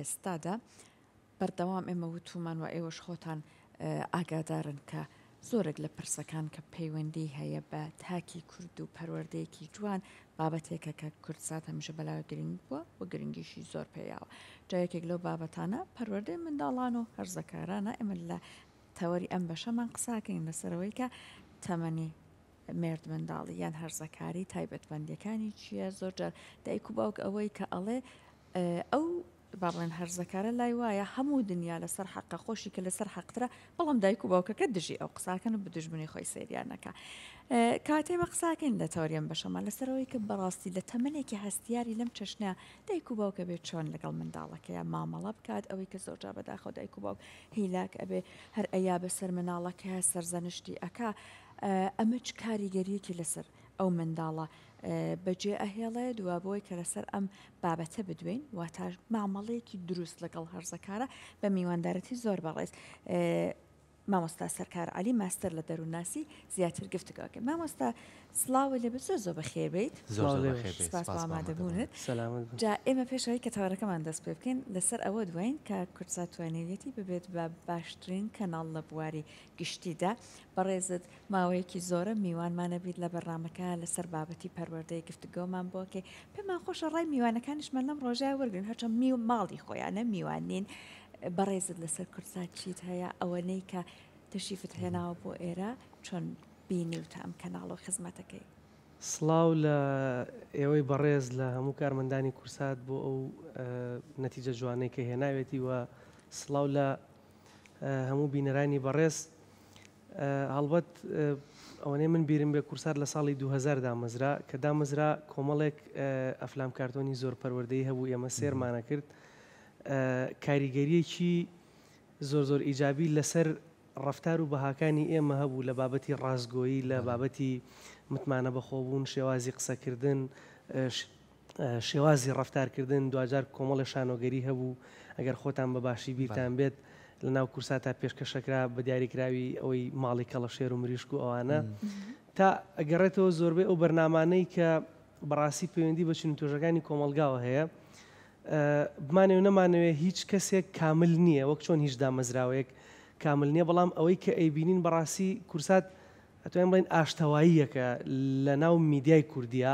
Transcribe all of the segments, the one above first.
ئێستادا بەردەوام ئێمە وتومان و ئێوەش خۆتان ئاگادارن کە زۆرێک لە پرسەکان کە پەیوەندی هەیە بە تاکی کورد و پەروەردەیەکی جوان بابەتێکە کە کوردسات هەمیشە بەلاوە گرنگ بووە و گرنگیشی زۆر پێیاوە جایەکێک لەو بابەتانە پەروەردەی منداڵان و هەرزەکارانە ئێمە لە تەوەری ئەم بەشەمان قساکەین لەسەرەوەی کە تەمەنی مرد منداڵی یان هەرزەکاری تایبەتمەندیەکانی چییە زۆرجار دایک و باوک ئەوەی کە ئەڵێ ئەو باڵێن هەرزەکارە لای وایە هەموو دنیا لەسەر حەقە خۆشی کە لەسەر حەقترە بەڵام دایک و باوکەکە دژی ئەو قساکەن و بدژمنی خۆی سریانەکە کاتێمە قساکەین لە تەوەریەم بەشەمان لەسەرەوەی کە بەڕاستی لە تەمەنێکی هەستیاری لەم چەشنە دایک و باوکە بێت چۆن لەگەڵ منداڵەکەیە مامەڵە بکات ئەوەی کە زۆرجار بەداخەوە دایک و باوک هیلاک ئەبێ هەر ئەیا بەسەر مناڵەکە سەرزەنشتی ئەکا ئەمە چ کاریگەریەکی لەسەر ئەو منداڵە بەجێ ئەهێڵێ دوابەوەی کە لەسەر ئەم بابەتە بدوین واتە مامەڵەیەکی دروست لەگەڵ هەرزەکارە بە میواندارەتی زۆر بەڕێز مامۆستا سەرکار علی ماستەر لە دەرووناسی زیاتر گفتگۆکە مامۆستا سڵاوی لێ زۆر زۆر بەخێربیت سپاس بۆ ئامادەبوونت جا ئێمە پێشەوەی کە تەوەرەکەمان دەست پێ بکەین لەسەر ئەوە دوین کە کورتسات توانێتی ببێت بە باشترین کەناڵ لە بواری گشتیدا بەڕێزت ماوەیەکی زۆرە میوانمانە بیت لە بەرنامەکە لەسەر بابەتی پەروەردەی گفتگۆمان بۆکێ پێمان خۆشە ڕای میوانەکانیشمان لەم ڕۆژای وەرگن هەرچەند ماڵی خۆیانە میوانین بەڕێزت لەسەر کورتسات چیت هەیە ئەوەنەی کە تەشریفت هێناوە بۆ ئێرە چۆن بینی وتە ئەم کەناڵ و خزمەتەکەی سڵاو لە ئێوەی بەڕێز لە هەموو کارمەندانی کورسات بۆ ئەو نەتیجە جوانەی کە هێناوێتی و سڵاو لە هەموو بینەرانی بەڕێز هەڵبەت ئەوەنەی من بیرم بێ کورسات لە ساڵی 2000 دامەزرا کە دامەزرا کۆمەڵێک ئەفلام کارتۆنی زۆر پەروەردەی هەبوو ئێمە سێرمانە کرد کاریگەریەکی زۆر ئیجابی لەسەر ڕفتار و بەهاکانی ئێمە هەبوو لە بابەتی ڕازگۆیی لە بابەتی متمانە بەخۆبوون شێوازی قسەکردن شێوازی ڕفتارکردن دوجار کۆمەڵی شانۆگەری هەبوو ئەگەر خۆتان بە باشی بیرتان بێت لە ناو کورساتا پێشکەشەکرا بە دیاریکراوی ئەوەی ماڵی کەڵە شێر و مریشک و ئەوانە تا ئەگەڕێتەوە زۆربەی ئەو بەرنامانەی کە بەڕاستی پەیوەندی بە چین تۆژەکانی کۆمەلگاوە هەیە بمانێ نەمانەوێ هیچ کەسێک کامل نییە وەک چۆن هیچ دامەزراوەیەک کامل نییە بەڵام ئەوەی کە ئەیبینین بەڕاستی کورسات ئەتوانین بڵین ئاشتەواییەکە لە ناو میدیای کوردیا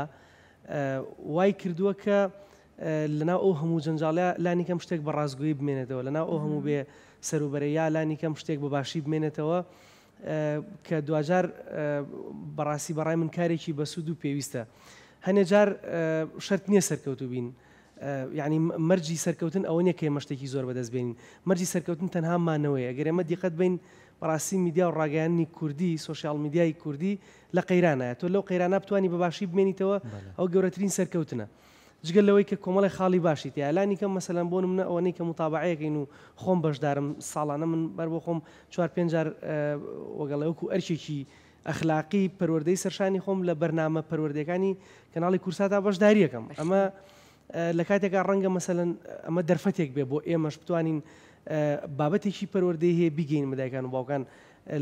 وای کردووە کە لە ناو ئەو هەموو جەنجاڵیا لانی کەم شتێک بە ڕازگۆیی بمێنێتەوە لە ناو ئەو هەموو بێ سەروبەرەیە لانی کەم شتێک بە باشی بمێنێتەوە کە دوجار بەڕاستی بەڕای من کارێکی بەسوود و پێویستە هەنێ جار شەرت نییە سەرکەوتو بین یعنی مەرجی سەرکەوتن ئەوە نیە کە ئێمە شتێکی زۆر بەدەست بێنین مەرجی سەرکەوتن تەنها مانەوەی ئەگەر ئێمە دیقەت بین بەڕاستی میدیا و ڕاگەیاندنی کوردی سوۆسیال میدیای کوردی لە قەیرانایە تۆ لەو قەیرانە بتوانانی بەباشی بمێنیتەوە ئەو گەورەترین سەرکەوتنە جگەل لەوەی کە کۆمەڵی خاڵی باشی تیالانی کەم مەسەلەن بۆ منە ئەوەنەی کە متابعەیەکەین و خۆم بەشدارم ساڵانە من بەر بۆ خۆم 4-5 جار وەگەڵەوەکو ئەرچێکی ئەخلاقی پەروەردەی سەرشانی خۆم لە بەرنامە پەروەردەکانی کەناڵی کورساتا بەشداریەکەم ئەمە لە کاتێکا ڕەنگە مەسەلەن ئەمە دەرفەتێک بێ بۆ ئێمەش بتوانین بابەتێکی پەروەردەی هەیە بیگەین مەدایکان و باوکان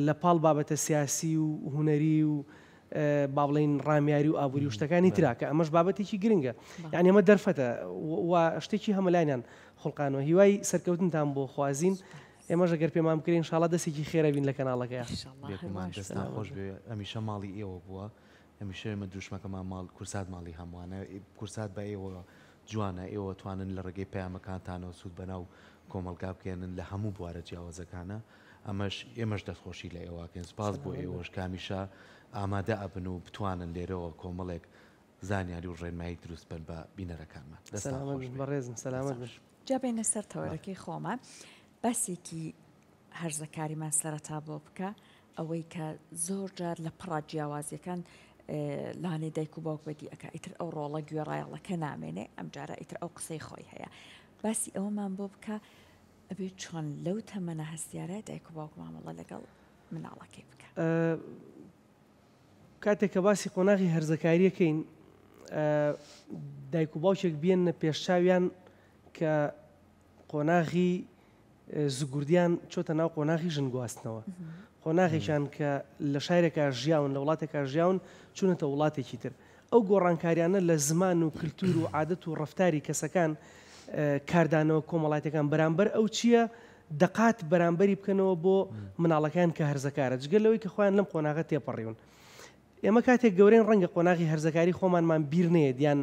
لە پاڵ بابەتە سیاسی و هوەری و با بڵین ڕامیاری و ئابووری و شتەکانی ترا کە ئەمەش بابەتێکی گرنگە یعنی ئەمە دەرفەتە و شتێکی هەمەلایەنیان خوڵقانەوە هیوای سەرکەوتنتان بۆ خوازین ئێمەش ئەگەر پێمان بکرێن ئینشاڵڵا دەستێکی خێرە بین لە کەناڵەکەیە دەست خۆش بێ ئەمیشە ماڵی ئێوە بووە هەمیشە ئێمە دوشمەکەمان ماڵ کورسات ماڵی هەمووانە کورسات بە ئێوە جوانە ئێوە توانن لە ڕێگەی پەیامەکانتانەوە سوود بەناو کۆمەلگا بکێنن لە هەموو بوارە جیاوازەکانە ئێمەش دەستخۆشی لە ئێوەکەن سپاس بۆ ئێوەش کامیشە ئامادە ئەبن و بتوانن لێرەوە کۆمەڵێک زانیاری و ڕێنمایی دروست بن بە بینەرەکانمان بەڕێزم سەلامەت بن جا بینە سەر تەوەرەکەی خۆمە بەسێکی هەرزەکاریمان سەرەتا بۆ بکە ئەوەی کە زۆر جار لە پڕا جیاوازیەکان لاانێ دایک و باوک بەدی ئەکا ئیتر ئەو ڕۆڵە گوێڕایەڵەکە نامێنێ ئەم جارە ئیتر ئەو قسەی خۆی هەیە باسی ئەوەمان بۆ بکە ئەبێت چۆن لەو تەمەنە هەستیارە دایک و باوک مامەڵە لەگەڵ مناڵەکەی بکە کاتێک کە باسی قۆناغی هەرزەکاریەکەین دایک و باوچێک بێنە پێشچاویان کە قۆناغی زگوردیان چۆتە ناو قۆناغی ژنگواستنەوە قۆناغێکیان کە لە شارێکە ژیاون لە وڵاتێکا ژیاون چوونەتە وڵاتێکی تر ئەو گۆڕانکاریانە لە زمان و کللتور و عادەت و ڕفتاری کەسەکان کاردانەوە کۆمەڵایەتەکان بەرامبەر ئەو چییە دەقات بەرامبەری بکەنەوە بۆ مناڵەکان کە هەرزەکارە جگەلەوەی کە خۆیان لەم قۆناغە تێپەڕیون ئێمە کاتێک گەورەین ڕەنگە قۆناغی هەرزەکاری خۆمانمان بیر نەیە دیان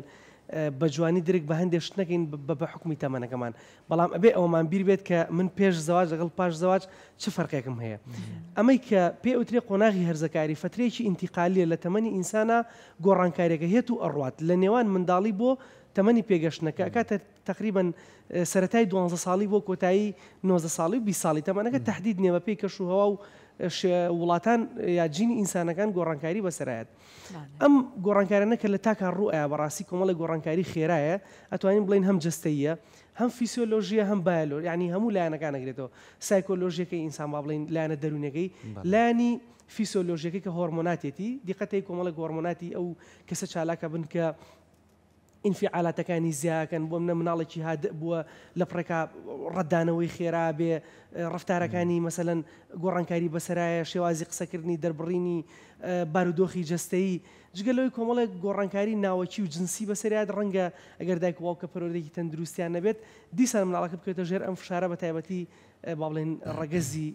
بە جوانی درێک بە هەندێک شت نەکەین بە حکومی تەمەنەکەمان بەڵام ئەبێ ئەومان بیر بێت کە من پێش زەواج لەگەڵ پاش زەواج چ فەرقێکم هەیە ئەمەی کە پێ ئوترێ قۆناغی هەرزەکاری فترەیەکی ئینتیقالیە لە تەمەنی ئینسانە گۆڕانکاریەکە هێت و ئەڕوات لە نێوان منداڵی بۆ تەمەنی پێگەشتنەکە کاتە تقریبا سەرەتای 12 ساڵی بۆ کۆتایی 90 ساڵی و 20 ساڵی تەمەنەکە تهدید نیە بە پێی کەش و هەوا و وڵاتان یا جینی ئینسانەکان گۆڕانکاری بەسەرایەت ئەم گۆڕانکارانە کە لە تاکان ڕوئە بەڕاستی کۆمەڵی گۆڕانکاری خێرایە ئەتوانین بڵین هەم جستەیە هەم فیسیۆلۆژیە هەم بایۆلۆژی یعنی هەموو لایەنەکان ئەگرێتەوە سایکۆلۆژیەکەی ئینسان با بڵین لایەنە دەرونەکەی لایەنی فیسیۆلۆژیەکەی کە هۆرمۆناتێتی دیقەتەی کۆمەڵە هۆرمۆناتی ئەو کەسە چالاکە بن کە ئینفعالاتەکانی زیاکەن بۆ منە مناڵێکی هادئ بووە لە پڕێکا ڕەتدانەوەی خێرا بێ ڕفتارەکانی مەسەلەن گۆڕانکاری بەسەرایە شێوازی قسەکردنی دەربڕینی بارودۆخی جەستەیی جگەلەوەی کۆمەڵێک گۆڕانکاری ناوەکی و جنسی بەسەریات ڕەنگە ئەگەر دایک واوکە پەروەردەیەکی تەندروستیان نەبێت دیسان مناڵەکە بکەوێتە ژێر ئەم فشارە بە تایبەتی با بڵێن ڕەگەزی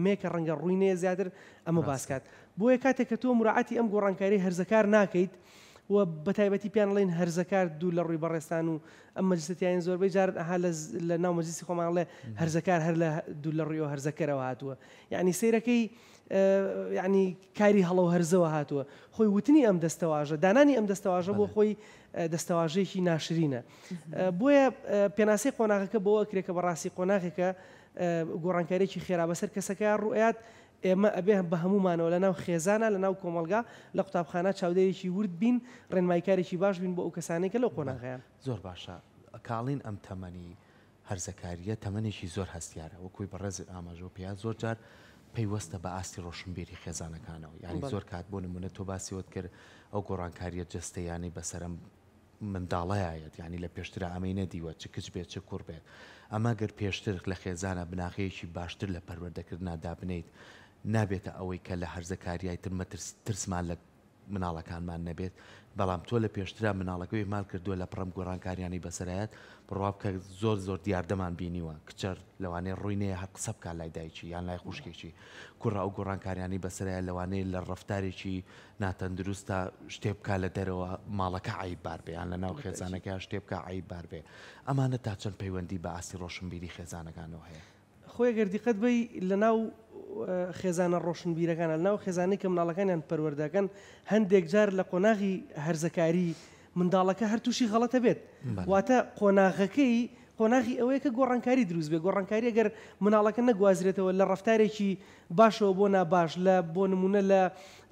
مێکە ڕەنگە ڕووی نەیە زیاتر ئەمە باسکات بۆیە کاتێک کە تۆ مراعاتی ئەم گۆڕانکاری هەرزەکار ناکەیت و بەتایبەتی پیانڵێن هەرزەکار دوو لە ڕووی بەڕێستان و ئەم مەجلسەتیان زۆربەی جار ئەها لە ناو مەجلیسی خۆمانڵێ هەرزەکار هەر لە دوو لە ڕوویەوە هەرزەکەرەوە هاتووە یعنی سەیرەکەی یعنی کاری هەڵە و هەرزەوە هاتووە خۆی وتنی ئەم دەستەواژە دانانی ئەم دەستەواژە بۆ خۆی دەستەواژەیەکی ناشرینە بۆیە پێناسەی قۆناغەکە بۆ ئەکرێکە بەڕاستی قۆناغێکە گۆڕانکاریێکی خێرا بەسەر کەسەکە ڕوئات ئێمە ئەبێ بە هەمومانەوە لە ناو خێزانە لە ناو کۆمەلگا لە قوتابخانە چاودێرێکی ورد بین ڕێنماییکارێکی باش بین بۆ ئەو کەسانەی کە لەو قۆناغیان زۆر باشە کاڵین ئەم تەمەنی هەرزەکاریە تەمەنێکی زۆر هەستیارە وەکوی بەڕێز ئاماژۆ پێیا زۆر جار پەیوەستە بە ئاستی ڕۆشنبیری خێزانەکانەوە یعنی زۆر کات بۆ نمونە تۆ باسیوت کرد ئەو گۆڕانکاریە جستەیانی بەسەرم منداڵەیەت ینی لە پێشترە ئەمەی نەدیوە چ کچ بێت چ کوڕ بێت ئەمە گەر پێشتر لە خێزانە بناغەیەکی باشتر لە پەروەردەکردنا دابنیت نابێتە ئەوەی کە لە هەرزەکاریای ترمە ترسمان لە مناڵەکانمان نەبێت بەڵام تۆ لە پێشترا مناڵەکەی مال کردووە لە پڕم گۆڕانکاریانی بەسەرایەت بڕواب کە زۆر دیاردەمان بینیوە کچەر لەوانەیە ڕووی نەیە هەر قسە بکات لای دایکی یان لای خوشکێکی کوڕە ئەو گۆڕانکاریانی بەسەرایە لەوانەیە لە ڕەفتارێکی ناتەندروستە شتێ بکات لە دەرەوە ماڵەکە عیب بار بێ یان لە ناو خێزانەکە شتێ بکات عیب بار بێ ئەمانە تا چەند پەیوەندی بە ئاستی ڕۆشنبیری خێزانەکانەوە هەیە خۆی گەردیقەت بی لە ناو خێزانە ڕۆشنبیرەکانە ناو خێزانەی کە مناڵەکانیان پەروەردەکەن هەندێک جار لە قۆناغی هەرزەکاری منداڵەکە هەر تووشی غەڵەتە بێت واتە قۆناغەکەی قۆناغی ئەوەیە کە گۆڕانکاری دروست بێ گۆڕانکاری ئەگەر مناڵەکە نەگوازرێتەوە لە ڕفتارێکی باشەوە بۆ ناباش لە بۆ نمونە لە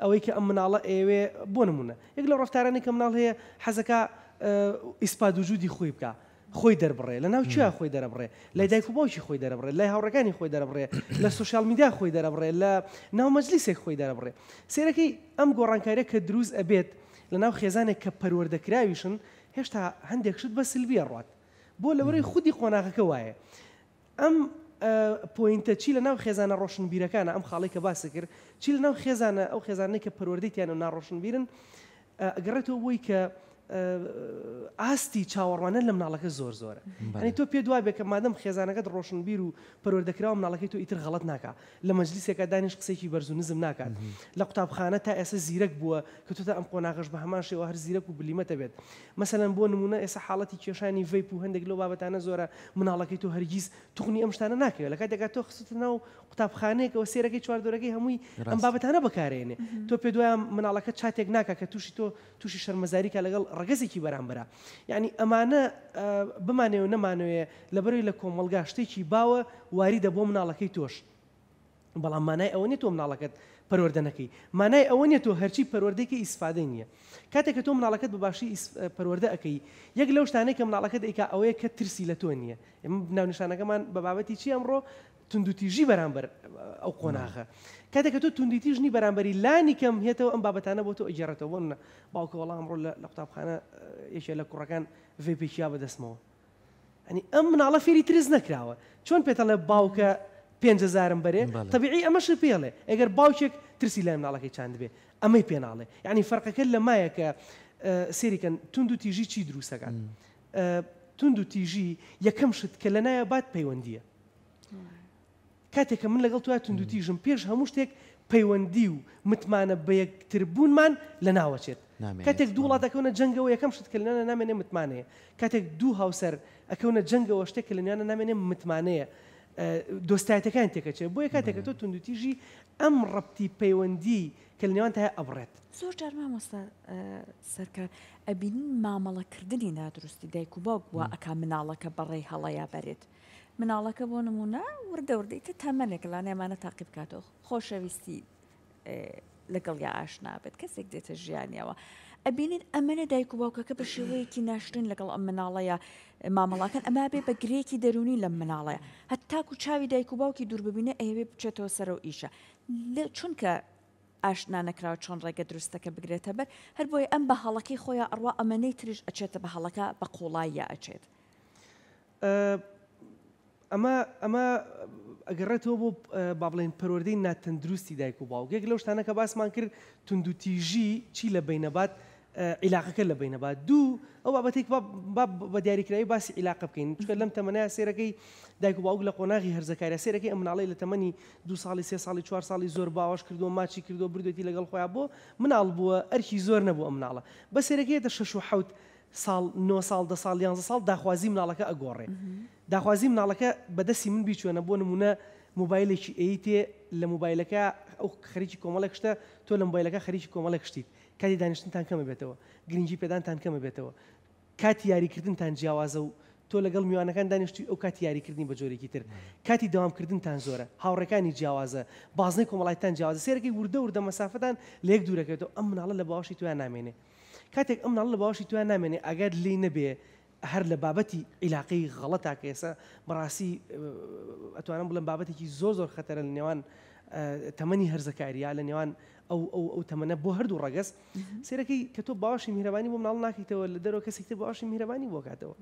ئەوەی کە ئەم مناڵە ئێوێ بۆ نمونە یەک لە ڕفتارانی کە مناڵ هەیە حەزەکە ئیسپاد وجودی خۆی بکە خۆی دەربڕێ لە ناو چیا خۆی دەرەبڕێ لای دایک و باوکی خۆی دەرەبڕێ لای هاوڕەکانی خۆی دەرەبڕێ لە سوشال میدیا خۆی دەرەبڕێ لە ناو مەجلیسێک خۆی دەرەبڕێ سێرەکەی ئەم گۆڕانکاریە کە دروست ئەبێت لە ناو خێزانێک کە پەروەردەکراویشن هێشتا هەندێک شت بە سلبیە ڕات بۆ لەوەی خودی قۆناغەکە وایە ئەم پۆینتە چی لە ناو خێزانە ڕۆشنبیرەکانە ئەم خاڵی کە باسی کرد چی لە ناو خێزانە ئەو خێزانەی کە پەروەردەیتیان و ناڕۆشنبیرن ئەگەڕێتەوە بۆی کە ئاستی چاوەڕوانە لە مناڵەکە زۆرە ئەنی تۆ پێ دوای بێکە مادەم خێزانەکەت ڕۆشنبیر و پەروەردەکراوە مناڵەکەی تۆ ئیتر غەڵەت ناکە لە مەجلیسێکە دانیش قسێکی بەرز و نزم ناکات لە قوتابخانە تا ئێستا زیرەک بووە کە تۆ تا ئەم قۆناغەش بە هەمان شێوە هەر زیرەک و بلیمەتە بێت مەسەلەن بۆ نمونە ئێستا حاڵەتی کێشانی ڤیپ و هەندێک لەو بابەتانە زۆرە مناڵەکەی تۆ هەرگیز توخنی ئەم شتانە ناکەوێت لە کاتێکا تۆ خستە ناو قوتابخانەیەکەوە سێرەکەی چواردۆرەکەی هەمووی ئەم بابەتانە بەکارێنێ تۆ پێ دوایە مناڵەکە چاتێک ناکە کە تووشی تۆ تووشی شەرمەزاریکە لەگەڵ ڕەگەزێکی بەرامبەرە یعنی ئەمانە بمانێ و نەمانوێ لەبەروی لە کۆمەلگا شتێکی باوە واری دەبۆ مناڵەکەی تۆش بەڵام مانای ئەوە نیە تۆ مناڵەکەت پەروەردە نەکەی مانای ئەوە نیە تۆ هەرچی پەروەردەیەکی ئیسفادەی نییە کاتێک کە تۆ مناڵەکەت بەباشی پەروەردە ئەەکەی یەک لەو شتانەی کە مناڵەکەت ئەیکا ئەوەیە کە ترسی لە تۆ نییە ئێمە ناونیشانەکەمان بە بابەتی چی ئەمڕۆ توندوتیژی بەرامبەر ئەو قۆناغە کاتێک کە تۆ توندیتیژنی بەرامبەری لانی کەم هێتەوە ئەم بابەتانە بۆ تۆ ئەجێڕێتەوە بۆ منە باوکە وەڵام ئەمڕۆ لە قوتابخانە یەکێ لە کوڕەکان ڤێپێکیا بەدەستمەوە ئەنی ئەم مناڵە فێری ترس نەکراوە چۆن پێتەڵێ باوکە 5,000 بەرێ طبیعی ئەمەش پێڵێ ئەگەر باوکێک ترسی لای مناڵەکەی چاند بێ ئەمەی پێناڵێ یعنی فەرقەکە لە مایە کە سێریکەن توندوتیژی چی دروستەکان تند و تیژی یەکەم شت کە لە نایە بات پەیوەندیە. کاتێککە من لەگەڵ توای تند و تیژم پێش هەموو شتێک پەیوەندی و متمانە بە یەکتربوونمان لە ناوەچێت. کاتێک دوو وڵات ئەکەونە جەنگەوە یەکەم شت کە لەنیانە نامێنێ متمانەیە. کاتێک دوو هاوسەر ئەکەونە جەنگەوە شتێک کە لەنیانە نامێنێ متمانەیە. دۆستایەتەکان تێکەچێت بۆیە کاتێککە تۆ تند و تیژی ئەم ڕەبتی پەیوەندی کە لە نێوان تا ئەبڕێت. زۆر جار مامۆستا سەرکار ئەبینین مامەڵەکردنی نادروستی دایک و باوک وە ئەکا مناڵەکە بەڕێی هەڵەیا بەرێت. مناڵەکە بۆ نمونە وردەوردەیتە تەمەنێک لا نێمانە تاقی بکاتەوە خۆشەویستی لەگەڵ یا ئاشنا بێت کەسێک دێتە ژیانیەوە. ئەبینین ئەمەنە دایک و باوکەکە بە شێوەیەکی ناشرین لەگەڵ ئەم مناڵەیە مامەڵاکان ئەما بێ بە گرێکی دەرونی لەم مناڵەیە هەتاکو چاوی دایک و باوکی دوور ببینە ئەوێ بچێتەوە سەر و ئیشە چونکە ئاشنا نەکراوە چۆن ڕێگە دروستەکە بگرێتە بەر هەر بۆیە ئەم بە هەڵەکەی خۆیان ئەڕوا ئەمەنەی تریش ئەچێتە بە هەڵەکە بە قوڵایە ئەچێت. ئەمە ئەگەڕێتەوە بۆ با بڵێن پەروەردەی ناتەندروستی دایک و باوک یەک لەو شتانە کە باسمان کرد تند و تیژی چی لە بینەبات عیلاقەکە لە بینەبات دوو ئەو بابەتێک بە دیاریکراوی باسی عیلاقە بکەین چکە لەم تەمەنایە سێرەکەی دایک و باوک لە قۆناغی هەرزەکاریە سێرەکەی ئەم مناڵەی لە تەمەنی 2 ساڵی 3 ساڵی 4 ساڵی زۆر باوەش کردو ماچی کردو بردوێتی لەگەڵ خۆیان بۆ مناڵ بووە ئەرکی زۆر نەبوو ئەم مناڵە بە سێرەکەیەتە 6 و 7 ساڵ 9 ساڵ 10 ساڵ 11 ساڵ داخوازی مناڵەکە ئەگۆڕێ داخوازی مناڵەکە بەدەستی من بیچوێنە بۆ نمونە موبایلێکی ئەیتێ لە موبایلەکە ئەو خەریکی کۆمەڵێک شتە تۆ لە موبایلەکە خەریکی کۆمەڵێک شتیت کاتی دانیشتنتان کەمە بێتەوە گرنگی پێدانتان کەمە بێتەوە کاتی یاریکردنتان جیاوازە و تۆ لەگەڵ میوانەکان دانیشتی ئەو کاتی یاریکردنی بە جۆرێکی تر کاتی داوامکردنتان زۆرە هاوڕەکانی جیاوازە بازنەی کۆمەڵایەتان جیاوازە سێرەکەی وردە مەسافتان لە یەک دوورەکەوێتەوە ئەم مناڵە لە باوەشی تویان نامێنێ کاتێک ئەم مناڵە لە باوەشی تویان نامێنێ ئەگەر لێی نەبێ هەر لە بابەتی عیلاقەی غەڵەتا کە ئێستا بەڕاستی ئەتوانم بڵێم بابەتێکی زۆر خەتەرە لە نێوان تەمەنی هەرزەکاریە لە نێوان ئەو تەمەنە بۆ هەردوو ڕەگەز سێرەکەی کە تۆ باوەشی میهرەبانی بۆ مناڵ ناکەیتەوە لە دەرەوە کەسێک تر باوەشی میهرەبانی بۆ کاتەوە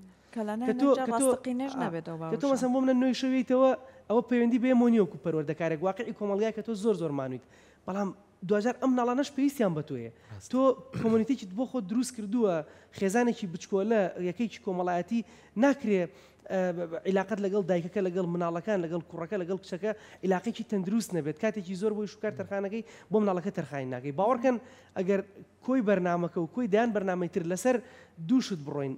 کە تۆ مەسەن بۆ منە نوێی شەویتەوە ئەوە پەیوەندی بێ مۆنیۆکو پەروەردەکارێک واقعی کۆمەڵگای کە تۆ زۆر مانویت بەڵام دوجار ئەم مناڵانەش پێویستیان بە تۆیە تۆ کۆمونیتێکیت بۆ خۆ دروست کردووە خێزانێکی بچکۆلە یەکەیکی کۆمەڵایەتی ناکرێ عیلاقەت لەگەڵ دایکەکە لەگەڵ مناڵەکان لەگەڵ کوڕەکە لەگەڵ کچەکە عیلاقێکی تەندروست نەبێت کاتێکی زۆر بۆی شوکار تەرخانەکەی بۆ مناڵەکە تەرخانی ناکەی باوەڕکەن ئەگەر کۆی بەرنامەکە و کۆی دایان بەرنامەی تر لەسەر دووشت بڕۆین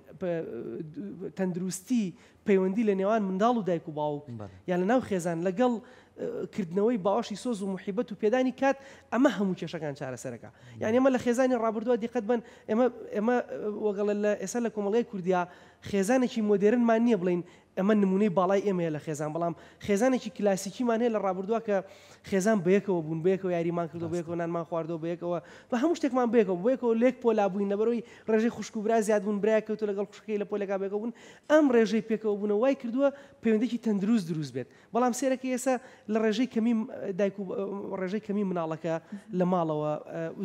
تەندروستی پەیوەندی لە نێوان منداڵ و دایک و باوک یان لە ناو خێزان لەگەڵ کردنەوەی باوەشی سۆز و محیبەت و پێدانی کات ئەمە هەموو کێشەکان چارەسەرەکە یعنی ئێمە لە خێزانی ڕابردووە دیقەت بن ئێمە وەگەڵ لە ئێستا لە کۆمەڵگەی کوردیا خێزانێکی مۆدێرنمان نییە بڵین ئەمە نمونەی باڵای ئێمەیە لە خێزان بەڵام خێزانێکی کلاسیکیمان هەیە لە ڕابردووە کە خێزان بەیەکەوە بوون بەیەکەوە یاریمان کردو بەیەکەوە نانمان خواردەوە بەیەکەوە بە هەموو شتێکمان بەیەکەوە لێک پۆلا بووین لەبەرەوەی ڕێژەی خوشک و برا زیاد بوون برای کەوتو لەگەڵ خوشکەکەی لە پۆلێکا بێکەوە بوون ئەم ڕێژەی پێکەوە بوونە وای کردووە پەیوەندێکی تەندروست دروست بێت بەڵام سێرەکە ئێستا لە ڕێژەی کەمی دایک و ڕێژەی کەمی مناڵەکە لە ماڵەوە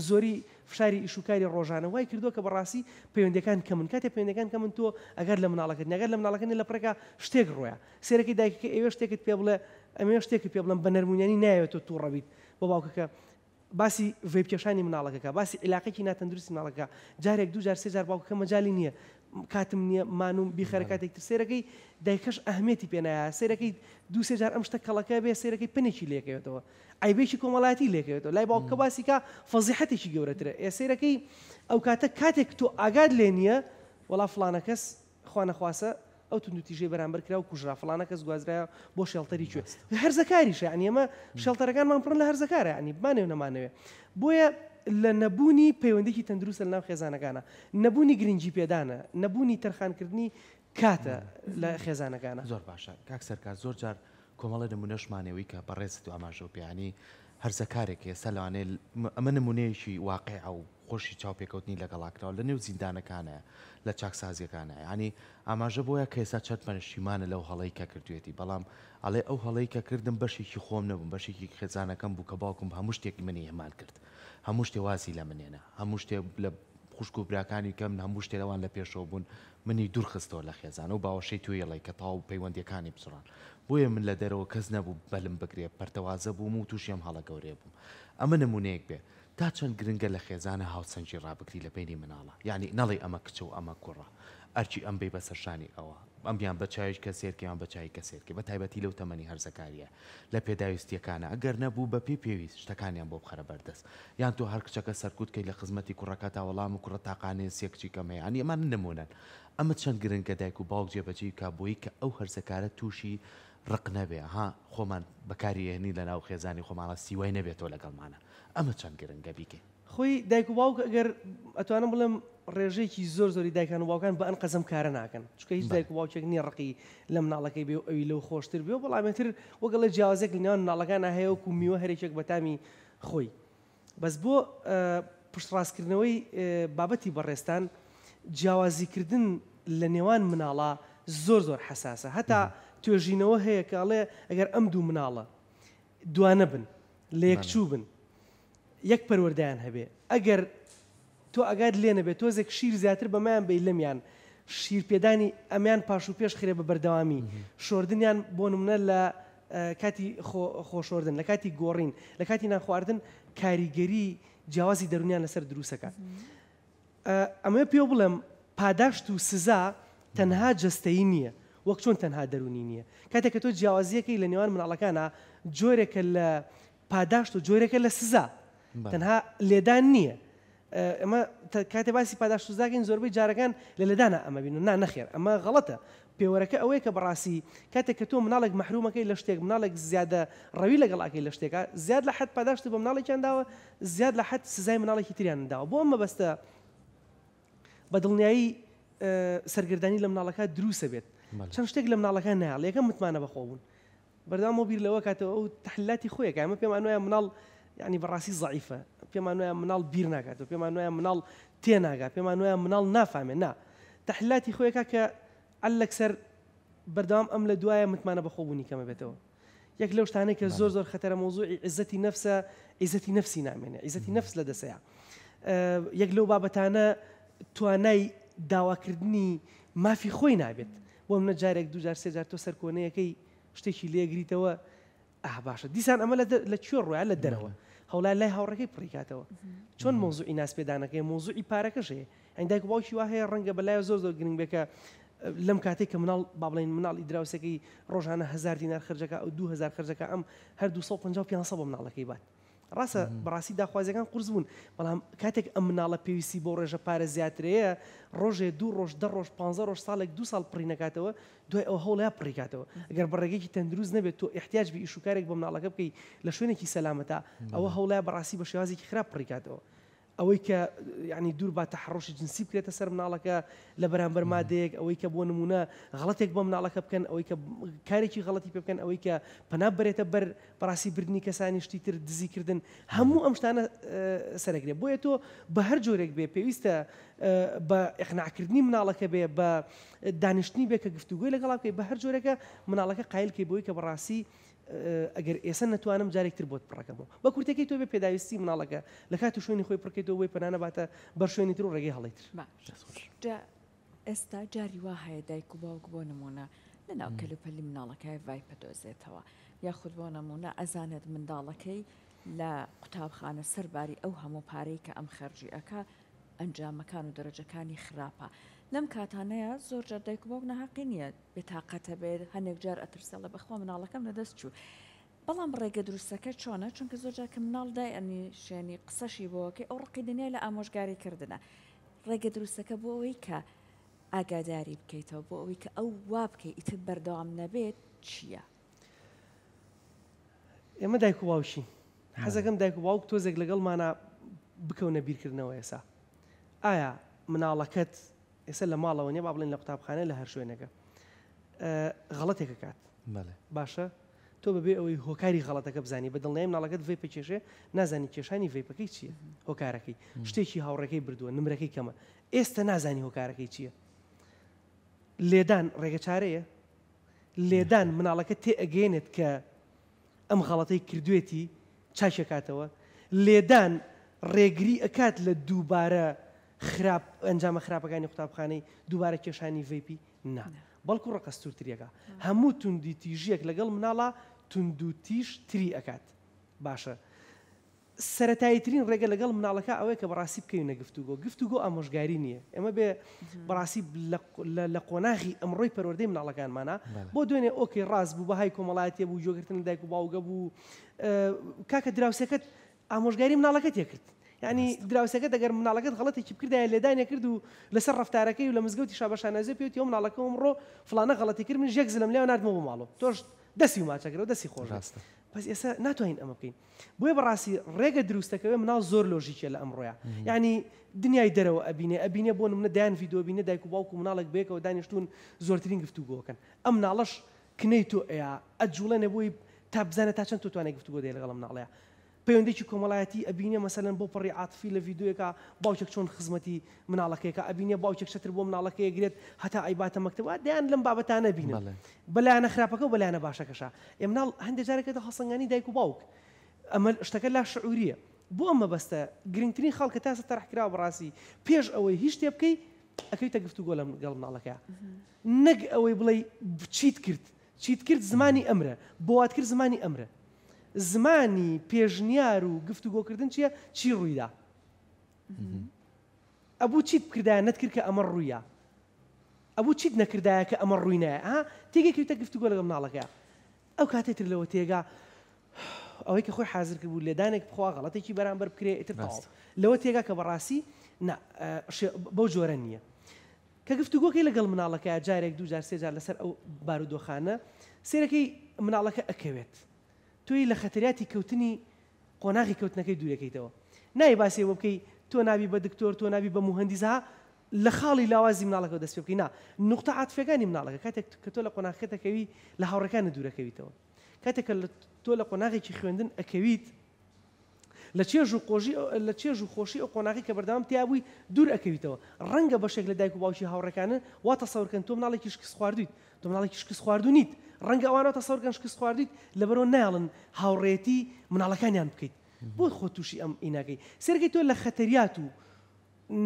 زۆری فشاری ئیشوکاری ڕۆژانە وای کردووە کە بەڕاستی پەیوەندەکان کەمن کاتێک پەیوەندەکان کەمن تۆ ئەگەر لە مناڵەکەت نەگەر لە مناڵەکەنی لە پرێکا شتێک ڕۆیە سێرەکەی دایکەکە ئێوە شتێکت پێ بڵێ ئەمێ شتێکی پێ بڵم بە نەرمونیانی نایەوێتەوە توو ڕەبیت بۆ باوکەکە باسی ڤێپکێشانی مناڵەکەکە باسی عیلاقێکی ناتەندروستی مناڵەکە جارێک دوو جار سێ جار باوکەکە مەجای نییە کاتم نییە مانوم بیخەرە کاتێک تر سێرەکەی دایکەش ئەهمێتی پێ نایە سێرەکەی دوو سێ جار ئەم شتە کەڵەکە بێ سێرەکەی پنێکی لێکەوێتەوە عیبێکی کۆمەڵایەتی لێکەوێتەوە لای باوکە باسیکە فەزیحەتێکی گەورەترە سێرەکەی ئەو کاتە کاتێک تۆ ئاگاد لێ نییە وەڵا فڵانە کەس خوا نەخواسە ئەو تند و تیژەی بەرامبەر کرا و کوژرا فڵانە کەس گوازرایە بۆ شێڵتەری کوێ هەرزەکاریشە یعنی ئێمە شێڵتەرەکانمان پڕن لە هەرزەکارە ینی بمانێ نەمانەوێ بۆیە لە نەبوونی پەیوەندێکی تەندروستە لە ناو خێزانەکانە نەبوونی گرنگی پێدانە نەبوونی تەرخانکردنی کاتە لە خێزانەکانە زۆر باشە کاک سەرکار زۆر جار کۆمەڵە نمونەشمانەوەی کە بەڕێزت و ئاماژەوە پێیانی هەرزەکارێک ئێستا لەوانێ ئەمە نمونەیەکی واقع ئەو خۆشی چاوپێکەوتنی لەگەڵاکراوە لە نێو زیندانەکانە لە چاکسازیەکانە ینی ئاماژە بۆیە کە ئێستا چەند پەنیشتیمانە لەو هەڵەی کە کردوێتی بەڵام ئەڵێ ئەو هەڵەی کە کردم بەشێکی خۆم نەبووم بەشێکی خێزانەکەم بوو کە باوکم هەموو شتێکی منی هێمان کرد هەموو شتێ وازی لە منێنە هەموو شتێ لە خوشک و براکانی کەم هەموو شتێوان لە پێشەوە بوون منی دوورخستەوە لە خێزان و باوەشەی توێڵی کە تاو پەیوەندیەکانی بسڕان بۆیە من لە دەرەوە کەس نەبوو بەلم بگرێ پەرتەوازە بووم و تووشیم هەڵە گەورێ بووم ئەمە نمونەیەک بێ تا چەند گرنگە لە خێزانە هاوسەنجی ڕابگری لە بینی مناڵە یعنی نەڵێ ئەمە کچە و ئەمە کوڕە ئەرچی ئەم بێ بەسەرشانی ئەوە ئەمیان بە چاویش کە سێرکیان بە چای کە سێرکێ بە تایبەتی لەو تەمەنی هەرزەکاریە لە پێداویستیەکانە ئەگەر نەبوو بە پێویست شتەکانیان بۆ بخەرە بەردەست یان تۆ هەر کچەکە سەرکوتکەی لە خزمەتی کوڕەکە تا وەڵام و کوڕە تاقانێ سێکچی کەمەیە ئەنی ئەمان نمونەن ئەمە چەند گرنگە دایک و باوک جێبەجێ کا بۆی کە ئەو هەرزەکارە تووشی ڕق نەبێ ها خۆمان بەکاریێنی لە ناو خێزانی خۆمانە سیوای نەبێتەوە لەگەڵمانە ئەمە چەند گرنگە بیکەین خۆی دایک و باوک ئەگەر ئەتوانم بڵێم ڕێژەیەکی زۆری دایکان و باوکان بە ئەن قەزم کارە ناکەن چکە هیچ دایک و باوکێک نییە ڕقی لە مناڵەکەی بێ و ئەوی لەو خۆشتر بێ و بەڵامێتر وەگەڵە جیاوازێک لە نێوان مناڵەکان هەیە وەکو میوە هەرێکێک بەتامی خۆی بەس بۆ پشتڕاستکردنەوەی بابەتی بەڕێستان جیاوازیکردن لە نێوان مناڵە زۆر حساسە هەتا توێژینەوە هەیە کاڵێ ئەگەر ئەم دوو مناڵە دوانە بن لە یەکچوو بن یەک پەروەردەیان هەبێ ئەگەر تۆ ئەگات لێ نەبێت تۆزێک شیر زیاتر بەمایان بێ لەمیان شیر پێدانی ئەمیان پاش و پێش خرێ بە بەردەوامی شۆردنیان بۆ نمونە لە کاتی خۆشۆردن لە کاتی گۆڕین لە کاتی ناخواردن کاریگەری جیاوازی دەرونیان لەسەر دروستەکە ئەمە پێ بڵێم پاداشت و سزا تەنها جەستەیی نییە وەک چۆن تەنها دەرونی نییە کاتێک کە تۆ جیاوازیەکەی لە نێوان مناڵەکانە جۆرێکە لە پاداشت و جۆرێکە لە سزا تەنها لێدان نییە ئەمە کاتێ باسی پاداشت و سزاکەین زۆربەی جارەکان لە لێدانە ئەمە بین و نەخێر ئەمە غەڵەتە پێوەرەکە ئەوەیە کە بەڕاستی کاتێک کە تۆ مناڵێک مەحرومەکەی لە شتێک مناڵێک زیادە ڕەوی لەگەڵاکەی لە شتێکە زیاد لە حەد پاداشت بە مناڵێکیان داوە زیاد لە حەد سزای مناڵێکی تریان داوە بۆ ئەمە بەستە بە دڵنیایی سەرگردانی لە مناڵەکە دروستە بێت چەند شتێک لە مناڵەکان نایڵ یەکەم متمانە بەخۆبوون بەردەوام بیر لەوە کاتەوە ئەو تەحلیلاتی خۆیەکە ئەمە پێمان وایە مناڵ یعنی بەڕاستی ضعیفە پێمان وایە مناڵ بیر ناکاتەوە پێمان وایە مناڵ تێناگات پێمان وایە مناڵ نافامێ نا تەحلیلاتی خۆیەکە کە ئەلەکسەر بەردەوام ئەم لە دوایە متمانە بەخۆبوونی کەمە بێتەوە یەک لەو شتانەی کە زۆر خەتەرە مۆزوعی عیزەتی نەفسە عیزەتی نەفسی نامێنێ عیزەتی نەفس لە دەسەیە یەک لەو بابەتانە توانای داواکردنی مافی خۆی نابێت بۆ منە جارێک دوجار سێجار تۆ سەر کۆنەیەکەی شتێکی لێگریتەوە باشە دیسان ئەمە لە کوێ ڕۆیان لە دەرەوە هەوڵای لای هاوڕەکەی پڕیکاتەوە چۆن مۆزوعی ناسپێدانەکەی مۆزوعی پارەکەش هەیە ئەنداک باوکی وا هەیە ڕەنگە بەلایە زۆر گرنگ بێکە لەم کاتێک کە مناڵ با بڵێن مناڵی دراوسەکەی ڕۆژانە 1000 دینار خرجەکە ئەو 2000 خرجەکە ئەم هەر 250 بە مناڵەکەی بات ڕاستە بەڕاستی داخوازیەکان قورس بوون بەڵام کاتێک ئەم مناڵە پێویستی بۆ ڕێژە پارە زیاترەیە ڕۆژێ 2 ڕۆژ 10 ڕۆژ 15 ڕۆژ ساڵێک 2 ساڵ پڕی نکاتەوە دوای ئەو هەوڵەیە پڕیکاتەوە ئەگەر بەڕێگەیەکی تەندروست نەبێت تۆ احتیاج بە ئیشوکارێک بە مناڵەکە بکەی لە شوێنێکی سەلامەتە ئەوە هەوڵەیە بەڕاستی بە شێوازێکی خراپ پڕیکاتەوە ئەوەی کە ینی دوور بە تەحڕۆشی جنسی بکرێتە سەر مناڵەکە لە بەرامبەر مادەیەک ئەوەی کە بۆ نمونە غەڵەتێک بۆ مناڵەکە بکەن ئەوەی کە کارێکی غەڵەتی پێ بکەن ئەوەی کە پەنا بەرێتە بەر بەڕاستی بردننی کەسانی شتی تر دزیکردن هەموو ئەم شتانە سەرەگرێت بۆیە تۆ بە هەر جۆرێک بێ پێویستە بە ئەقناعکردنی مناڵەکە بێ بە دانیشتنی بێ کە گفتوگوی لەگەڵا بکەی بە هەر جۆرێکە مناڵەکە قایلکەی بۆی کە بەڕاستی ئەگەر ئێستا نتوانم جارێکتر بۆت پڕەکەمەوە بە کورتەکەی تۆ بێ پێداویستی مناڵەکە لە کاتی شوێنی خۆی پڕکەیتەوە بۆی پەنانە باتە بەر شوێنی تر و ڕێگەی هەڵیتر ئێستا جاری وا هەیە دایک و باوک بۆ نمونە لە ناو کەلوپەلی مناڵەکەی ڤای پەدۆزێتەوە یاخود بۆ نمونە ئەزانێت منداڵەکەی لە قوتابخانە سەرباری ئەو هەموو پارەی کە ئەم خەرجی ئەکا ئەنجامەکان و دەرەجەکانی خراپە لەم کاتانەیە زۆر جار دایک و باوک نەحەقی نییە بێتاقەتە بێت هەندێک جار ئەترسێڵە بەخوا مناڵەکەم لەدەست چوو بەڵام ڕێگە دروستەکە چۆنە چونکە زۆر جار کە مناڵدای ئەنی شوێنی قسەشی بۆکەی ئەو ڕقی دنیای لە ئامۆژگاری کردنە ڕێگە دروستەکە بۆ ئەوەی کە ئاگاداری بکەیتەوە بۆ ئەوەی کە ئەو وا بکەی ئیتر بەردەوام نەبێت چییە؟ ئێمە دایک و باوشین حەزەکەم دایک و باوک تۆزێک لەگەڵمانە بکەونە بیرکردنەوە ئێسا ئایا مناڵەکەت ئێستا لە ماڵەوە نیە با بڵێن لە قوتابخانە لە هەر شوێنەکە غەڵەتێکە کات باشە تۆ بەبێ ئەوەی هۆکاری غەڵەتەکە بزانی بە دڵنیای مناڵەکەت ڤێ پێکێشێ نازانی کێشانی ڤێپەکەی چییە هۆکارەکەی شتێکی هاوڕێکەکەی بردووە نمرەکەی کەمە ئێستا نازانی هۆکارەکەی چییە لێدان ڕێگە چارەیە لێدان مناڵەکە تێ ئەگەێنێت کە ئەم غەڵەتەی کردوێتی چاکێکاتەوە لێدان ڕێگری ئەکات لە دووبارە خراپ ئەنجامە خراپەکانی قوتابخانەی دووبارە کێشانی ڤیپی نا بەڵکو ڕقەستورتریەکە هەموو توندی تیژیەک لەگەڵ مناڵە توند و تیژ تری ئەکات باشە سەرەتاییترین ڕێگە لەگەڵ مناڵەکە ئەوەیە کە بەڕاستی بکەینە گفتوگۆ ئامۆژگاری نییە ئێمە بێ بەڕاستی لە قۆناغی ئەمڕۆی پەروەردەی مناڵەکانمانە بۆ دوێنێ ئۆکەی ڕاست بوو بەهای کۆمەڵایەتیە بوو جۆگرتن دایک و باوگە بوو کاکە دراوسەکەت ئامۆژگاری مناڵەکەت یەکرد یعنی دراوسەکە دەگەر مناڵەکەت غەڵەتێکی بکردایە لێدانێ کرد و لەسەر ڕەفتارەکەی و لە مزگەوتی شابەشانەزێ پێوتی ئەو مناڵەکە ئەمڕۆ فڵانە غەڵەتی کرد من ژێک زلم لێوە نردمەوە بۆ ماڵەوە تۆش دەستی و ماچەکەەوە دەستی خۆش بەس ئێستا ناتوانین ئەمە بکەین بۆیە بەڕاستی ڕێگە دروستەکەوێ مناڵ زۆر لۆژیکە لە ئەمڕۆیە یعنی دنیای دەرەوە ئەبینێ بۆ نمونە دایان ڤیدیۆ بینێ دایک و باوک و مناڵێک بێکەوە دانیشتون زۆرترین گفتوگۆکەن ئەم مناڵەش کنەی تۆ ئەیە ئەجوڵێنێ بۆی تا بزانێت تا چەند تۆ توانێت گفتوگۆ دێ لەگەڵ مناڵەیە پەیوەندێکی کۆمەڵایەتی ئەبینێ مەسەلەن بۆ پەڕی عاتفی لە ڤیدیۆیەکە باوکێک چۆن خزمەتی مناڵەکەیەکە ئەبینێ باوکێک شەتر بۆ مناڵەکەی گرێت هەتا ئەیباتە مەکتەبە دەیان لەم بابەتانە بینن بەلایەنە خراپەکە و بەلایەنە باشەکەشە ئێ مناڵ هەندێک جارێکەکە هەڵسەنگانی دایک و باوک ئەمە شتەکە لا شعوریە بۆ ئەمە بەستە گرنگترین خەڵکە تاسە تەرحکراوە بەڕاستی پێش ئەوەی هیچ شتێ بکەی ئەەکەیتە گفتوگۆ لەگەڵ مناڵەکە نەک ئەوەی بڵێ چیت کرد زمانی ئەمرە بۆوات کرد زمانی ئەمرە زمانی پێشنیار و گفتوگۆکردن چییە چی ڕوویدا ئەبوو چیت بکردایە نەتکرد کە ئەمە ڕوویە ئەبوو چیت نەکردایە کە ئەمە ڕووی نایە ها تێگەکەوتە گفتوگۆ لەگەڵ مناڵەکە ئەو کاتێتر لەوە تێگا ئەوەی کە خۆی حاضر کرد بوو لێدانێک بخوا غەڵەتێکی بەرامبەر بکرێ ئیتر تەواو لەوە تێگا کە بەڕاستی بەو جۆرە نییە کە گفتوگۆکەی لەگەڵ مناڵەکە جارێک دوو جار سێ جار لەسەر ئەو بارودۆخانە سێرەکەی مناڵەکە ئەکەوێت توی لە خەتریاتی کەوتنی قۆناغی کەوتنەکەی دوورەکەیتەوە نای باسیەوە بکەی تۆ نابی بە دکتۆر تۆ نابی بە موهەندیزها لە خاڵی لاوازی مناڵەکە دەست پێ بکەی نا نقطە عاتفەکانی مناڵەکە کاتێک کە تۆ لە قۆناغەکەتەکەوی لە هاوڕەکانت دوورەکەویتەوە کاتێک کە تۆ لە قۆناغێکی خوێندن ئەکەویت لە چێژ و خۆشی ئەو قۆناغی کە بەردەوام تیابووی دوور ئەکەویتەوە ڕەنگە بەشێک لە دایک و باوکی هاوڕەکانن وا تەسەورکەن تۆ مناڵێکی شکست خواردویت تۆ مناڵێکی شکست خواردوونیت ڕەنگە ئەوانەوە تەسەورکەن شکست خواردویت لەبەرەوە نایڵن هاوڕێتی مناڵەکانیان بکەیت بۆ خۆ تووشی ئەم ئیناکەی سێرگەی تۆ لە خەتەریات و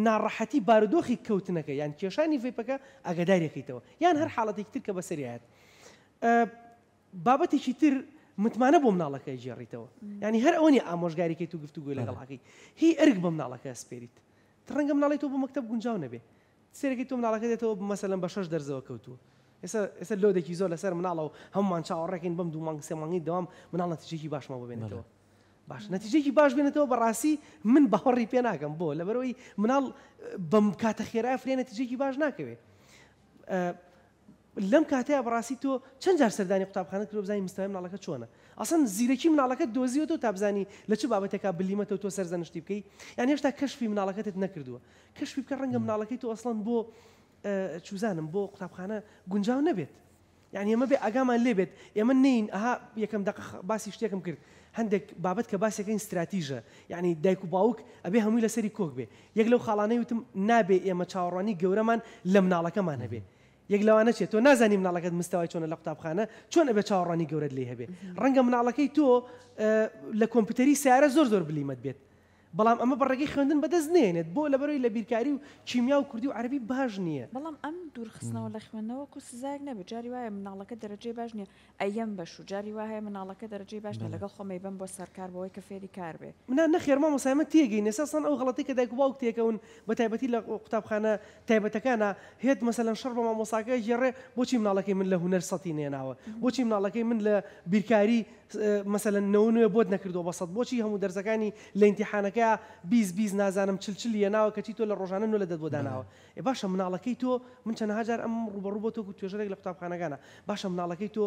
ناڕەحەتی بارودۆخی کەوتنەکە یان کێشانی ڤیپەکە ئاگاداریەکەیتەوە یان هەر حاڵەتێکی تر کە بەسەریایەت بابەتێکی تر متمانە بۆ مناڵەکە جێڕیتەوە ینی هەر ئەوەنی ئامۆژگاریکەی تو گفتوگۆی لەگەڵاکەی هی ئەرگ بە مناڵەکە ئەسپێریت ڕەنگە مناڵی تۆ بۆ مەکتەب گونجاو نەبێ سێرەکەی تۆ مناڵەکە دێتەوە مەسەلەن بە 6 دەرزەوە کەوتووە ئێستا لۆدێکی زۆر لەسەر مناڵە و هەمومان چاوەڕێکین بەم 2 مانگ 3 مانگی دەوام مناڵ نەتیجەیەکی باشمەوە ببێنێتەوە باش نەتیجەیەکی باش بێنێتەوە بەڕاستی من باوەڕی پێ ناکەم بۆ لەبەرەوەی مناڵ بەم کاتە خێرای فرێ نەتیجەیەکی باش ناکەوێت لەم کاتەیە بەڕاستی تۆ چەند جار سەردانی قوتابخانە کرد بزانانی مستەوای مناڵەکە چۆنە ئەسەن زیرەکی مناڵەکە دۆزیوەوە تا بزانی لە چه بابەتێکا بلیمەتەوە تۆ سەرزەنشتی بکەی یان هێشتا کەشفی مناڵەکەتت نەکردووە کەشفی بکە ڕەنگە مناڵەکەی تۆ ئەسڵەن بۆ چوزانم بۆ قوتابخانە گونجاو نەبێت یعنی ئەمە بێ ئاگامان لێبێت ئێمە نین ئەها یەکەم دقیق باسی شتێکم کرد هەندێک بابەت کە باسێکەکەین استراتیژە یعنی دایک و باوک ئەبێ هەمووی لەسەری کۆک بێ یەک لەو خاڵانەی وتم نابێ ئێمە چاوەڕوانی گەورەمان لە مناڵەکەمان هەبێ یەک لەوانە چێت تۆ نازانی مناڵەکەت مستەوای چۆنە لە قوتابخانە چۆن ئەبێ چاوەڕوانی گەورەت لێ هەبێ ڕەنگە مناڵەکەی تۆ لە کۆمپیوتەری سیارە زۆر بلیمەت بێت بەڵام ئەمە بەڕێگەی خوێندن بەدەست نێنێت بۆ لەبەرەوەی لە بیرکاری و کیمیا و کوردی و عەربی باش نییە بەڵام ئەم دوورخستنەوە لە خوێندنەوە کو سزایەک نەبێت جاری وایە مناڵەکە دەرەجەی باش نییە ئەیەم بەش و جاری وایە مناڵەکە دەرەجەی باش نیە لەگەڵ خۆمەی بم بۆ سەرکار بەوەی کە فێری کار بێ منە نەخێرما مەسایمە تێگەین ئێساسان ئەو غەڵەتی کە دایک و باوک تێکەون بە تایبەتی لە قوتابخانە تایبەتەکانە هێت مەسەلەن شەڕ بە مامۆساکە ژێڕێ بۆچی مناڵەکەی من لە هونەر سەتی نێناوە بۆچی مناڵەکەی من لە بیرکاری مەسەلەن نەوە بۆت نەکردەوە بەسەد بۆچی هەموو دەرزەکانی لە ئیمتیحانەکە 20 نازانم چل یەناوە کەچی تۆ لە ڕۆژانە نۆ لە دەست بۆ داناوە باشە مناڵەکەی تۆ من چەندەها جار ئەم ڕوبەڕوو بۆ تۆ توێژەرێک لە قوتابخانەکانە باشە مناڵەکەی تۆ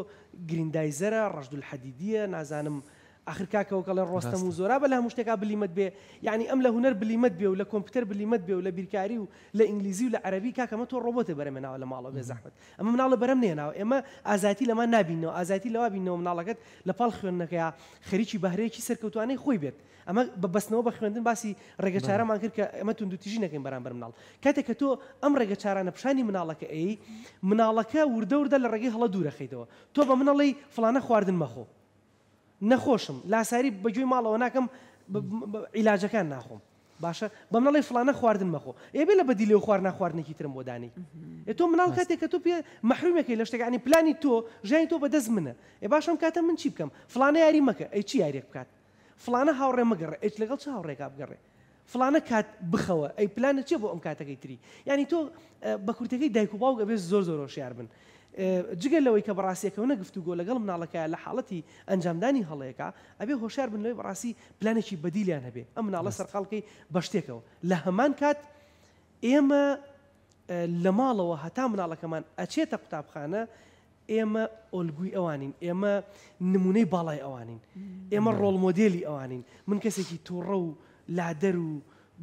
گریندایزەرە ڕەشدولحەدیدیە نازانم آخر کاکەوە کەڵێ ڕۆستەم و زۆرا بە لە هەموو شتێکا بلیمەت بێ یعنی ئەم لە هونەر بلیمەت بێ و لە کۆمپیوتەر بلیمەت بێ و لە بیرکاری و لە ئینگلیزی و لە عەرەبی کاکەمە تۆ ڕۆبۆتە بەرەمێناوە لە ماڵەوە بێ زەحمەت ئەمە مناڵە بەرەم نێناوە ئێمە ئازاتی لەمان نابینەوە ئازاتی لەوا بینەوە مناڵەکەت لە پاڵ خوێندنەکەیە خەریکی بەهرەیەکی سەرکەوتوانەی خۆی بێت ئەمە بەبەستنەوە بە خوێندن باسی ڕێگە چارەمان کرد کە ئەمە توندوتیژی نەکەین بەرامبەر مناڵ کاتێک کە تۆ ئەم ڕێگە چارانە پیشانی مناڵەکە ئەی مناڵەکە وردە وردە لە ڕێگەی هەڵە دوورەخەیتەوە تۆ بە منەڵی فڵانە خواردن مەخۆ نەخۆشم لاساری بەگوێی ماڵەوە ناکەم عیلاجەکان ناخۆم باشە بە منەڵی فڵانە خواردن مەخۆ ئێبێ لە بەدی لێو خوارد ناخواردنێکی ترم بۆ دانی تۆ مناڵ کاتێک کە تۆ پێ مەحرومەکەی لە شتێکانی پلانی تۆ ژیانی تۆ بەدەست منە باشم کاتە من چی بکەم فڵانە یاری مەکە ئەی چی یاریێک بکات فلانە هاوڕێ مەگەڕێ ئەیچ لەگەڵ چ هاوڕێکا بگەڕێ فلانە کات بخەوە ئەی پلانە چێ بۆ ئەم کاتەکەی تری یعنی تۆ بە کورتەکەی دایک و باوک ئەبێ زۆر هۆشیار بن جگە لەوەی کە بەڕاستیەکەونە گفتوگۆ لەگەڵ مناڵەکە لە حاڵەتی ئەنجامدانی هەڵەیەکە ئەبێ هۆشیار بن لەوەی بەڕاستی پلانێکی بەدیلیان هەبێ ئەم مناڵە سەرقاڵکەی بە شتێکەوە لە هەمان کات ئێمە لە ماڵەوە هەتا مناڵەکەمان ئەچێتە قوتابخانە ئێمە ئۆلگوی ئەوانین ئێمە نمونەی باڵای ئەوانین ئێمە ڕۆڵ مۆدێلی ئەوانین من کەسێکی تووڕە و لادەر و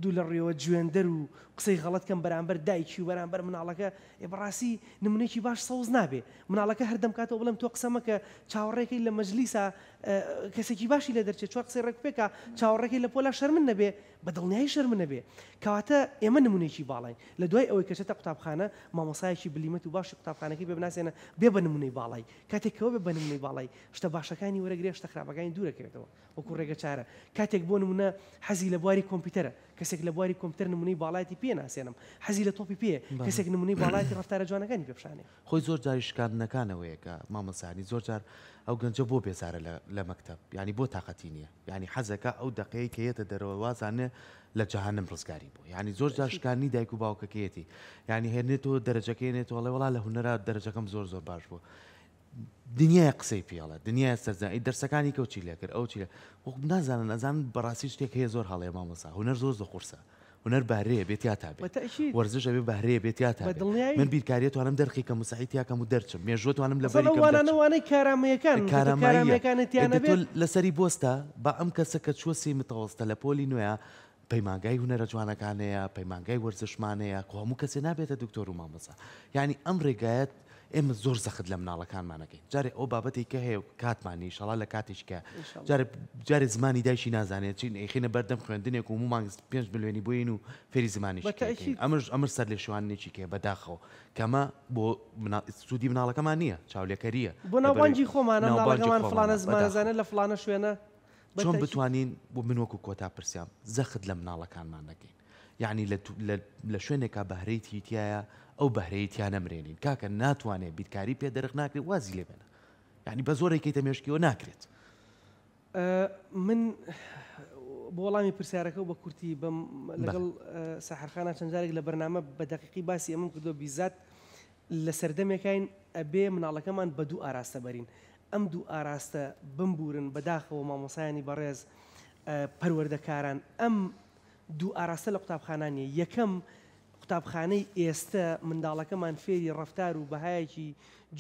دوو لە ڕێوە جوێندەر و قسەی غەڵەت کەم بەرامبەر دایکی و بەرامبەر مناڵەکە بەڕاستی نمونەیەکی باش سەوز نابێ مناڵەکە هەردەم کاتەوە بڵێم تۆ قسەمە کە چاوەڕێکی لە مەجلیسە کەسێکی باشی لە دەرچێت چوار قسەی ڕێکپێکە چاوەڕێکی لە پۆلا شەرمن نەبێ بە دڵنیایی شەرمن نەبێ کەواتە ئێمە نمونەیەکی باڵین لە دوای ئەوەی کەچێتە قوتابخانە مامۆسایەکی بلیمەت و باشی قوتابخانەکەی بێ بناسێنە بێ بە نمونەی باڵای کاتێکەوە بێ بە نمونەی باڵای شتە باشەکانی وەرەگرێ شتە خراپەکانی دوورەکەوێتەوە وەکو ڕێگە چارە کاتێک بۆ نمونە حەزی لە بواری کۆمپیوتەرە کەسێک لە بواری کۆمپیوتەر نمونەی باڵایەتی پێ ناسێنم حەزی لە تۆپی پێ کەسێک نمونەی باڵایەتی ڕەفتارە جوانەکانی پێپشانێ خۆی زۆر جاری شکاندنەکانەوەیە کە مامەسانی زۆر جار ئەو گەنجە بۆ بێزارە لە مەکتەب ینی بۆ تااقەتی نییە ینی حەزەکە ئەو دقەیە کەیەتە دەرەوە وازانێ لە جەهانم ڕزگاری بوو ینی زۆر جار شکانی دایک و باوکەکەیەتی ینی هێنێتەوە دەرەجەکەێنێتەوە وڵا لە هوەرا دەرەجەکەم زۆر باش بوو دنیای قسەی پیاڵە دنیای سەرزانی دەرسەکانی کەوچی لێ کرد ئەو چیە نازانن ئەزان بەڕاستی شتێک هەیە زۆر هەڵەیە مامەسا هوەر زۆر قورسە هوەر بەهرەیە بێتیا تا بێت وەرزش ئەبێ بەهرەیە بێتیا تا من بیرکاریێت توانم دەرخی کە مساحیتیاکەم و دەرچم مێژوە توانم لە بەریوانەوەی کارامەیەکان لەسەری بۆستە بە ئەم کەسە کە چوەسی متەوەستە لە پۆلی نوێە پەیمانگای هوەرە جوانەکانەیە پەیمانگای وەرزشمانەیە کە هەموو کەسێ نابێتە دکتۆر و مامۆستا یعنی ئەم ڕێگایەت ئێمە زۆر زەخت لە مناڵەکانمانەکەین جارێ ئەو بابەتی کە هەیە کاتمانی شەڵا لە کاتێککە جارێ زمانی دایشی نازانێت چین ئەیخینە بەردەم خوێندنێک و مانگ 5 ملیۆنی بووین و فێری زمانیش ئەمر سەر لێ شوانێکی کێ بەداخەوە کەمە بۆ سوودی مناڵەکەمان نییە چاولێکەریە بۆ ناوبانجی خۆمانە مناڵەکەمان فلانە زمانزانێت لە فلانە شوێنە چۆن بتوانین بۆ من وەکو کۆتا پرسیام زەخت لە مناڵەکانمان نەکەین یعنی لە شوێنێکا بەهرەیەتی تایە ئەو بەهرەیەتیان نەمرێنین کاکە ناتوانێت بیرکاری پێ دەرخ ناکرێت وازی لێ بێنە یعنی بە زۆرێکی تەمێشکیەوە ناکرێت من بۆ وەڵامی پرسیارەکە و بە کورتی بم لەگەڵ سەحرخانە چەند جارێک لە بەرنامە بە دەقیقی باسی ئەمەم کردو بیزات لە سەردەمێکین ئەبێ مناڵەکەمان بە دوو ئاراستە بەرین ئەم دوو ئاراستە بمبورن بەداخەوە مامۆسایانی بەڕێز پەروەردەکاران ئەم دوو ئاراستە لە قوتابخانانیە یەکەم قوتابخانەی ئێستا منداڵەکەمان فێری ڕەفتار و بەهایەکی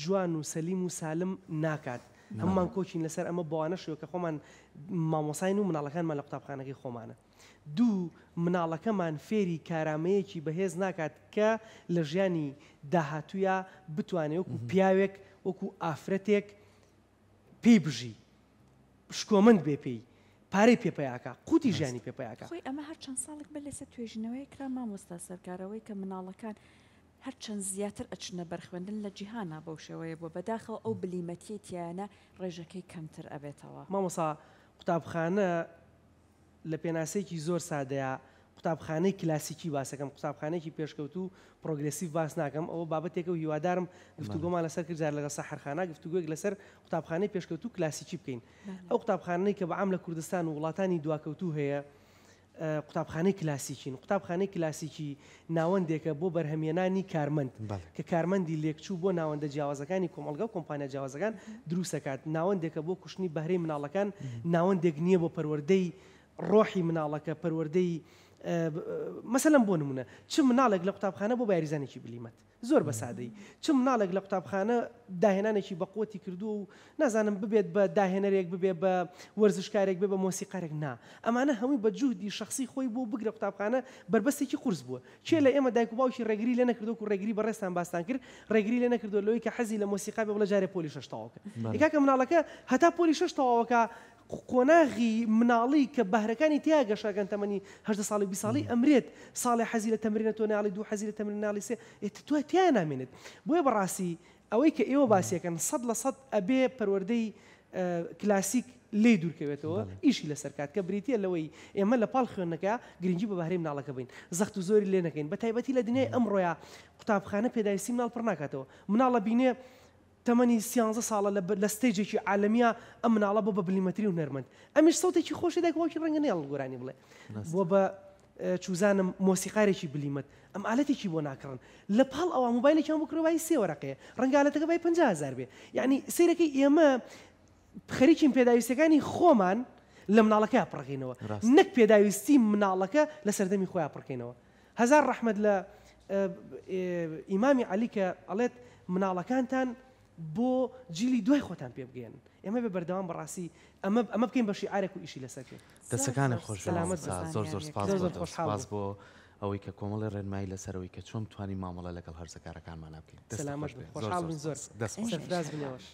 جوان و سەلیم و سالم ناکات هەممان کۆچین لەسەر ئەمە بۆوانە شوێ کە خۆمان مامۆساین و مناڵەکانمان لە قوتابخانەکەی خۆمانە دوو مناڵەکەمان فێری کارامەیەکی بەهێز ناکات کە لە ژیانی داهاتوویە بتوانێت وەکو پیاوێک وەکو ئافرەتێک پێی بژی شکۆمەند بێ پێی پارەی پێپەیاکە قوتی ژیانی پێپەیاکە خۆی ئەمە هەر چەند ساڵێک بە لەسەر توێژینەوەی کرا مامۆستا سەرکارەوەی کە مناڵەکان هەر چەند زیاتر ئەچنە بەرخوێندن لە جیهانا بەو شێوەیە بووە بەداخەوە ئەو بلیمەتی تیانە ڕێژەکەی کەمتر ئەبێتەوە مامۆسا قوتابخانە لە پێناسەیەکی زۆر سادەیە قوتابخانەی کلاسیکی باسەکەم قوتابخانەیەکی پێشکەوت و پرۆگرسیو باس ناکەم ئەوە بابەتێکە و هیوادارم گفتوگۆمان لەسەر کردار لەگە سەحرخانە گفتوگوێک لەسەر قوتابخانەی پێشکەوت و کلاسیکی بکەین ئەو قوتابخانەی کە بەعام لە کوردستان و وڵاتانی دواکەوتوو هەیە قوتابخانەی کلاسیکین قوتابخانەی کلاسیکی ناوەندێکە بۆ بەرهەمێنانی کارمەند کە کارمەندی لێکچوو بۆ ناوەندە جیاوازەکانی کۆمەلگا و کۆمپانیا جیاوازەکان دروستەکات ناوەندێکە بۆ کوشتنی بەهرەی مناڵەکان ناوەندێک نییە بۆ پەروەردەی ڕۆحی مناڵەکە پەروەردەی مەسەلەن بۆ نمونە چ مناڵێک لە قوتابخانە بۆ بایریزانێکی بلیمەت زۆر بە سادەی چ مناڵێک لە قوتابخانە داهێنانێکی بەقوتی کردو و نازانم ببێت بە داهێنەرێک ببێ بە وەرزشکارێک بێ بە مۆسیقارێک نا ئەمانە هەمووی بە جوهدی شخصی خۆی بۆ بگرە قوتابخانە بربەستێکی قورس بووە چێ لە ئێمە دایک و باوکی ڕێگری لێ نەکردو و ڕێگری بەڕێستان باستان کرد ڕێگری لێ نەکردو لەوەی کە حەزی لە مۆسیقا بێ بڵە جارێ پۆلی شەش تەواوکە ئێکاکە مناڵەکە هەتا پۆلی شەش تەواوەکە قۆناغی مناڵی کە بەهرەکانی تیا گەشاگەن تەمەنی 18 ساڵی 20 ساڵی ئەمرێت ساڵی حەزی لە تەمرینە تۆ ناڵی دوو حەزی لە تەمرین ناڵی سێ تۆ تیا نامێنێت بۆیە بەڕاستی ئەوەی کە ئێوە باسیەکەن 100% ئەبێ پەروەردەی کلاسیک لێ دوورکەوێتەوە ئیشی لەسەر کات کە بریتە لەوەی ئێمە لە پاڵ خوێندنەکە گرنگی بە بەهرەی مناڵەکە بین زەخت و زۆری لێ نەکەین بە تایبەتی لە دنیای ئەمڕۆیە قوتابخانە پێداویستی مناڵ پڕ ناکاتەوە مناڵە بینێ تەمەنی 13 ساڵە لە ستێجێکی عالمیە ئەم مناڵە بۆ بە بلیمەتری و نەرمەند ئەمیش سەوتێکی خۆشی دەگەوەکی ڕەنگە نێڵ گۆرانی بڵێ بۆ بە چوزانم مۆسیقارێکی بلیمت ئەم ئالەتێکی بۆ ناکڕن لە پاڵ ئەوە موبایلێکیان بۆ کڕۆبایی 3 وەرەقەیە ڕەنگالەتەکە بای 50,000 بێ یعنی سیرەکەی ئێمە خەریکین پێداویستەکانی خۆمان لە مناڵەکە پڕەکەینەوە نەک پێداویستی مناڵەکە لە سەردەمی خۆیان پڕکەینەوە هەزار ڕەحمەت لە ئیمامی عەلی کە ئەڵێت مناڵەکانتان بۆ جیلی دوای خۆتان پێ بگەێن ئێمە بە بەردەوام بەڕاستی ئەمە بکەین بە شیعارێک و ئیشی لەسەرکە دەستەکانی خۆش زۆر سپاس بۆ ئەوەی کە کۆمەڵی ڕێنمایی لەسەرەوەی کە چۆن توانی مامەڵە لەگەڵ هەرزەکارەکانمان بکەین سەلامەت بن خۆشحاڵ بن زۆر دەست سەرفراز بنەوەش